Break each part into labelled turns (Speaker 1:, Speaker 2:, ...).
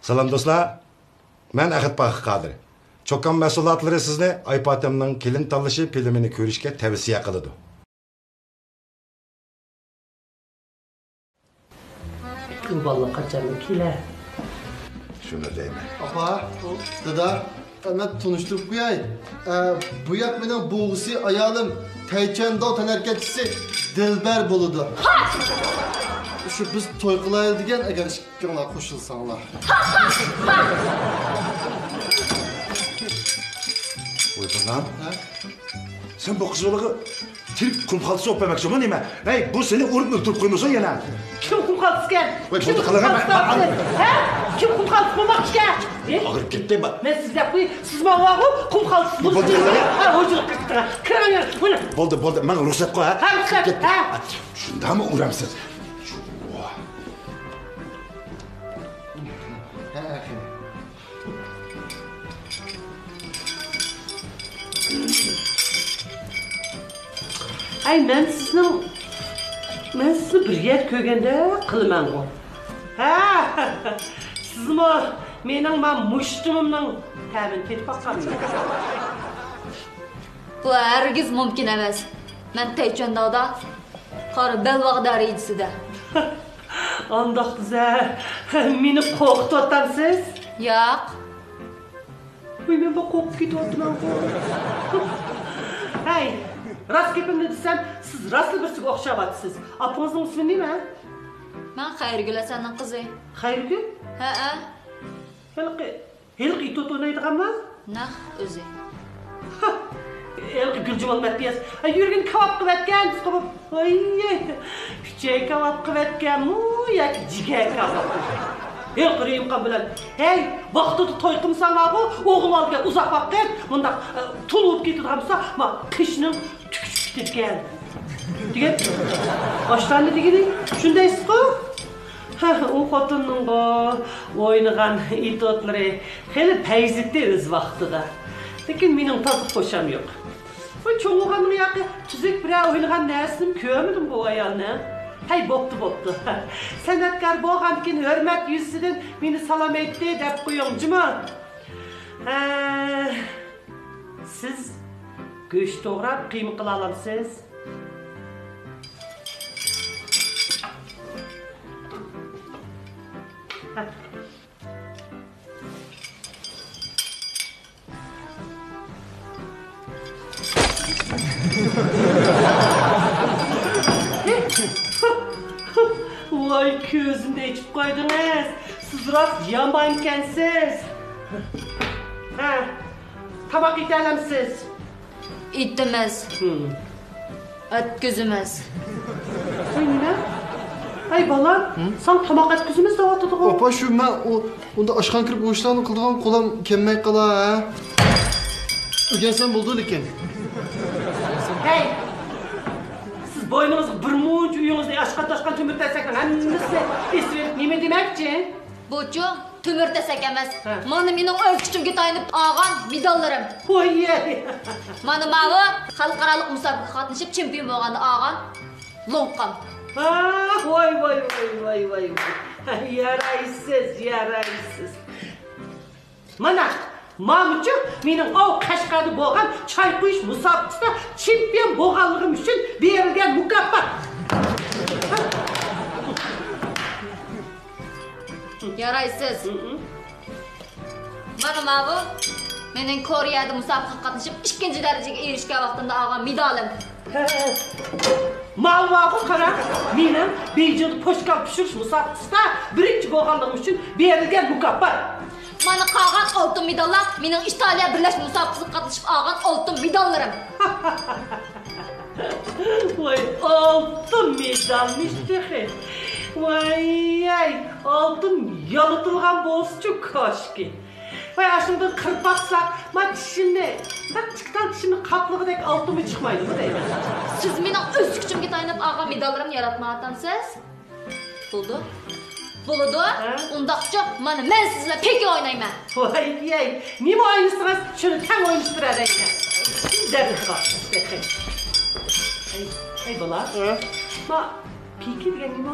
Speaker 1: Salam dostlar. Ben Ahit Bakı Kadir. Çokan mesulatları sizne Aypatem'nin Kelin Talışı filmini görüşke tavsiye kılıdı.
Speaker 2: Vallahi kaçarım kiler.
Speaker 1: Şunu deyim.
Speaker 3: Apa, dada, ben tanıştık bu yay. Bu yak benim boğusu ayalım, Taycan Dağ tenerketçisi Dilber buludu. Şu biz toy kılayıl degen eğer işkana koşulsanlar.
Speaker 1: Buyurun lan. Sen bu kızılığı Türk kumkaltısı öpmemek mi neyme? Hey, bu seni uğrup öldürüp koymuyorsun yana.
Speaker 2: Kim kumkaltısı gel?
Speaker 1: Kim kumkaltısı gel?
Speaker 2: Kim kumkaltısı olmak gel?
Speaker 1: Ağır gitti bak.
Speaker 2: Ben siz yapmayın, siz bana var kumkaltısı bulsun. Ha, hocalık kıstı. Kıran yer, bunu.
Speaker 1: Boldu, bana ruhsat koy ha.
Speaker 2: Ha, ruhsat, ha.
Speaker 1: Şunda mı uğramsın?
Speaker 2: Ay, ben sizni bir yer köygende kılman o. Ha, siz mi mening muştumumning ta'min ketib baqqanmi?
Speaker 4: Bu hergiz mümkün emas. Ben Taycan Dağ'da qari belvaq darajasida.
Speaker 2: Andaq size meni qo'rqitib o'tamsiz?
Speaker 4: Yo'q.
Speaker 2: Voy, men bu qo'rqib ketyapman. Hey, rost gapimni desam, siz rostli birsiga o'xshabyapsiz. Opangizning ismi nima?
Speaker 4: Men Xayrigul Hasanning qizi.
Speaker 2: Xayrigul?
Speaker 4: Ha.
Speaker 2: Hilqi it o'ynaydiganmi?
Speaker 4: Naq o'zi.
Speaker 2: Hilqi Guljum olmayapsiz. Yurgin kebab qilib atgan, qilib. Voy, pichak kebab qilib atganmi yoki jigar kebab? Hilqi qilib bilan. Hey, vaqtida to'y qilsanglar-ku, o'g'il olgan uzoq vaqt, bunda tul bo'lib ketadigan bo'lsa, ma qishning tukishib ketgan. Degan. Boshlandi degani, shundaysiz-ku? O xotinning o'ynagan it otlari xeli payzitda o'z vaqtida. Lekin mening tozib qo'sham yo'q. Voy, cho'ng'ilganning yoqi tuzuk bilan o'ynagan narsanim ko'rmadim bu ayolni. Hay, bo'pti. San'atkor bo'lgankin hurmat yuzidan meni salom aytdi deb qo'yingchi-mi? Siz go'sht to'g'rab qiyma qila olasiz? Voy, ko'zimda ichib qo'ydingiz. Siz rost yomon ekansiz. Ha. Tomoq yeta olamsiz?
Speaker 4: Itimiz. Atkizimiz.
Speaker 2: Voy, nima? Ay balam, sen tomoq atkizimiz deyotding.
Speaker 3: Apa şu ben onda aşkan kirib o işlerini kıldıgan qo'lim kelmay qala ha. O'rgansan bo'ldi lekin.
Speaker 2: Hey! Siz boynunuzga bir munch uyingizda ashqat-tashqat temir tasakdan hammasini esirib nima demakchi?
Speaker 4: Buchu temir tasak emas. Mana mening o'z kuchimga tayanib olgan medallarim.
Speaker 2: Voy!
Speaker 4: Mana mavi xalqaro musobaqa qatnashib chempion bo'lganda olgan lo'nqam.
Speaker 2: Voy. Yaraysiz. Mana Mamçı mening Qashqarda bo'lgan choy quyish musobaqasida chempion bo'lganligim uchun berilgan mukofot.
Speaker 4: Yaraysiz. Mana mavi mening Koreyada musobaqa qatnashib 2-chi darajaga erishgan vaqtimda olgan medalim.
Speaker 2: Malvaqı qara, mening Beijing pochka pishirish musobaqasida 1-chi bo'lganligim uchun berilgan mukofot.
Speaker 4: Mana qolgan oltin medallar mening Italiya birlashma musobaqasiga qatnashib olgan oltin medallarim.
Speaker 2: Voy, oltin medalmiş dexe. Voy, oltin yalıtılgan bo'lsa-chu koshki. Voy, aslında qirpaqsaq, ma tishimni, chiqqan tishimni qaplig'idek oltimi chiqmaydi bu deyman.
Speaker 4: Siz mening o'z kuchimga tayanib olgan medallarimni yaratmayapsiz? Bo'ladi. Undaqcha mana men sizlar pek o'ynayman.
Speaker 2: Voy, nima o'ynaysiz? Shuni tang o'ynashtiradi. Darhol. Hey bola. Ma peki degan nima?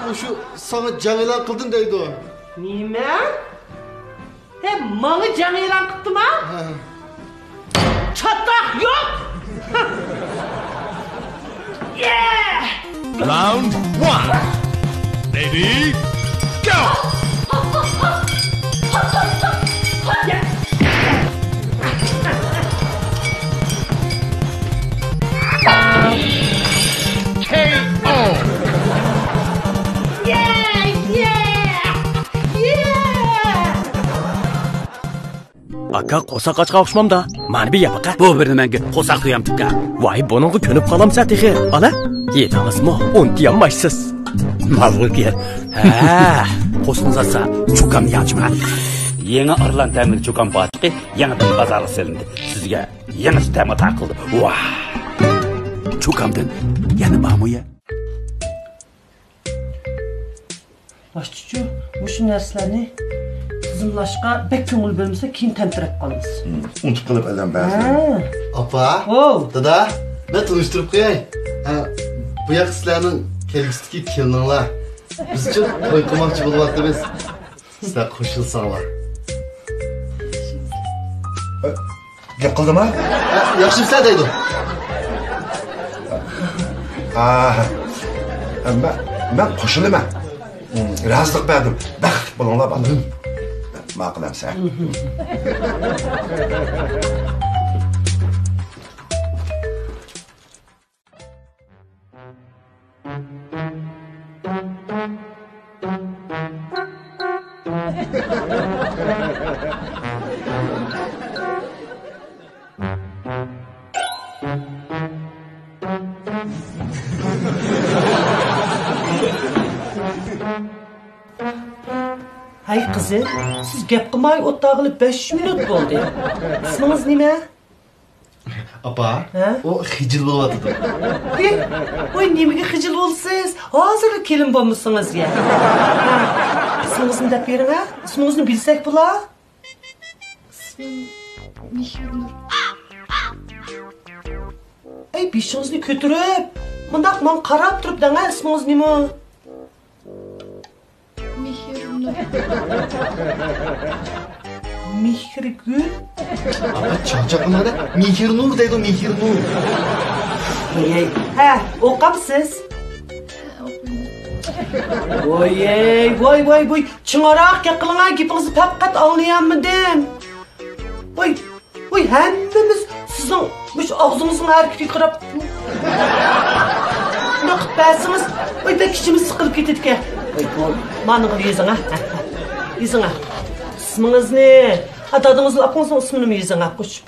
Speaker 3: O şu sana cangılar kıldın deydi o.
Speaker 2: Nima? Mani jang e'lon qilibdimi? Chattaq yo'q. Yeah!
Speaker 5: Round 1. Ready, go! KO!
Speaker 2: Yeah!
Speaker 6: Aka qo'saq ochqa o'xshamamda. Mani bir yapaqa. Bu birini menga qo'saq tuyamtibga. Voy, buningga ko'nib qolamsa texi. Ala? Yetamizmi? Untiyammaysiz. Mavludga. Ha, qo'sqinzasa, chukam yachma. Yangi Irland ta'mir chukam botiqi yangidan bozorga silindi. Sizga yangi sistema taqildi. Vah! Chukamdan yana bormi-ya?
Speaker 2: Başçı, bu şu narsalarni tizimlashga bek ko'ngil bermasa, keyin tantirib qolamiz.
Speaker 1: Unutib qilib adam ba'zi.
Speaker 3: Apa, dada, ben tanıştırıp koyayım. Bu yak sizlerinin kelgüsüdeki kelinler. Biz için toy kılmakçı buluvatlı biz. Sizler koşulsanlar.
Speaker 1: Gap qildimi?
Speaker 3: Yaxshi sizler deydi.
Speaker 1: Ben qo'shilaman. Razılık berdim. Baxt bo'linglar balam. Ma'qulam sen.
Speaker 2: Hay kızı, siz gap qilmay o'tag'ilib 5 minut bo'ldi. İsminiz nima?
Speaker 3: Apa, o hicil buluvatlı.
Speaker 2: Oy, nimaga xijil bo'lsiz? Hozir kelin bo'lmisiz ya. İsmingizni deb bering, ha? İsmingizni bilsak bo'la? Ey, beshingizni ko'tarib, bundaq men qarab turibdan, ha? İsmingiz nima? Mihirgül.
Speaker 3: Apa çakçaklıma da Mihir Nur deydi o Mihir Nur.
Speaker 2: Ha, o'qamsiz? Voy, ching'aroq qiling, gapingizni faqat anglayolmadim. Voy, hammamiz sizning mush og'zingizning harakatiga qarab naqd basimiz, voy, bek ichimiz siqilib ketadi. Voy, mani yuzingga. Yuzingga. İsmingizni, dadingizni apangizning ismini yuzingga qo'shib.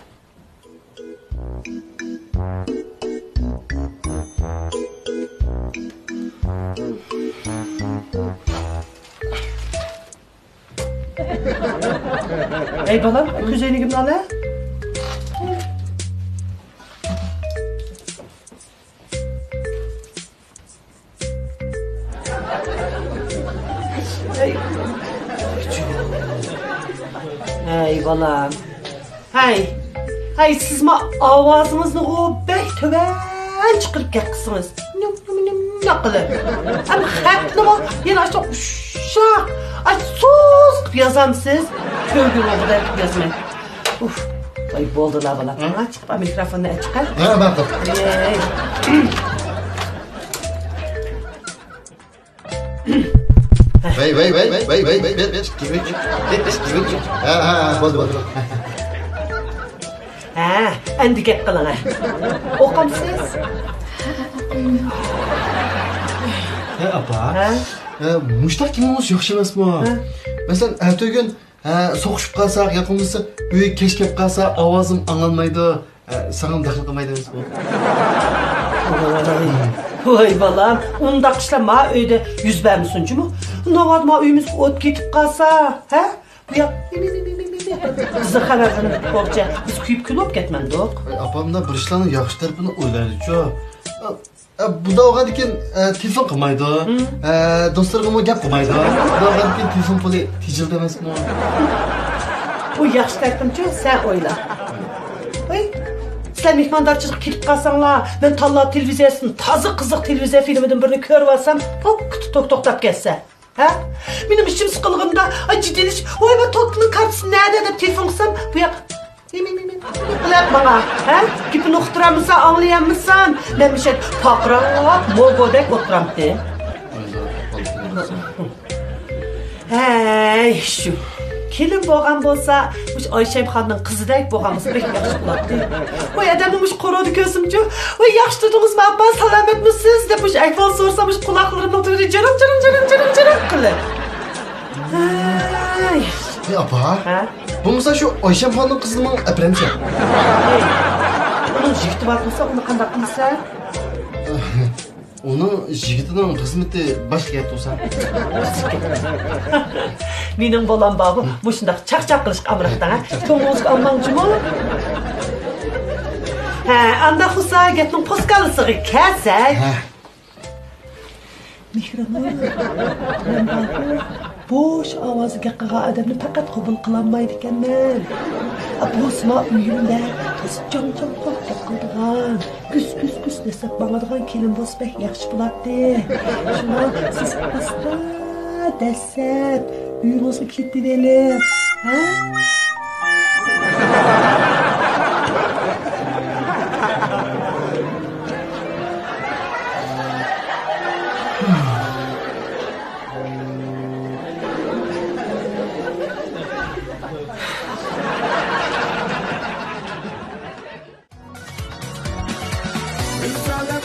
Speaker 2: Ey balam, ko'zoynigimni ola. Hey balam. Hey, siz mi ovozimizni bek töven chiqirib ketqisiniz? Nima qilib? Ham xatni mi? Yana shu uşaq, so'z qilib yozamsiz. Ko'rguvda yozmang. Voy, bo'ldilar balam. Chiqib mikrofonni chiqar.
Speaker 3: Ha, baqir. Vay. Ha, bo'ldi.
Speaker 2: Ha, endi gap qiling. O'qamsiz?
Speaker 3: Apa. Mushtaq kimimiz yaxshi emasmi? Masalan, ertaga so'qishib qolsak, yoqimizsa uy kech kelib qolsa, ovozim anglanmaydi. Sana daxil qilmaydi emasmi?
Speaker 2: Voy balam, undaq ishlama uyda yuz bermisinchimi? Navadma uyimiz o't ketib qolsa, ha? Bu yoq bizni xabarini qo'rcha, biz kuyib kulib ketmandik.
Speaker 3: Apamda bir ishlarni yaxshi tarafini o'ylaydi-ku. Bu da oğan iken telefon qilmaydi. Do'stlarga gap qilmaydi. Bu oğan iken telefon puli tijil demasmi?
Speaker 2: Bu yaxshi tarafimchi, sen o'yla. Voy, sizlar mehmondorchilik kelib qolsanglar, men tanlab televiziyasini, toza qiziq televiziya filmidan birini ko'rib olsam, to'xtab ketsa. Ha? Benim işim sıkılığında ciddileş. Oy ben Totten'ın kartısı nerede dep telefon kısam bu yak. Qilab bana. Ha? Gipini uqtiramısa anlayamısan. Ben bir şey faqra mogodek oturamdı. Hey şu. Kelin bo'lgan bo'lsa, mush Oyshem xonning qizidek bo'lganimiz pek yaxshi bo'ladi. Voy adamning mush qorodi ko'zimchi. Voy yaxshi tudingizmi, appa, salomatmisiz deb mush aytib so'rsam, mush quloqlarini turi jirim qilib. Ay.
Speaker 3: Apa?
Speaker 2: Ha?
Speaker 3: Bu mesela şu Ayşem Hanım'ın kızının epremsi.
Speaker 2: Onun jigiti var bo'lsa, uni qanday qilsa?
Speaker 3: Onun jigitining xizmati boshqa gap bo'lsa.
Speaker 2: Mening bolam babu, bu shunday chaqchaq qilishga amriqdan, ko'ngilingizga olmoqchimi? Ha, anda xusa gapning poskalisiga kelsak. Mehrimon, men babu boş ovoziga qilgan odamni faqat qabul qilolmaydi ekanman. Abosma uyimda jon gap qilgan. Kus desab bangadigan kelin bo'lsa pek yaxshi bo'ladi. Shuna siz asta desab uyimizga ketib eling. Ha?
Speaker 7: It's all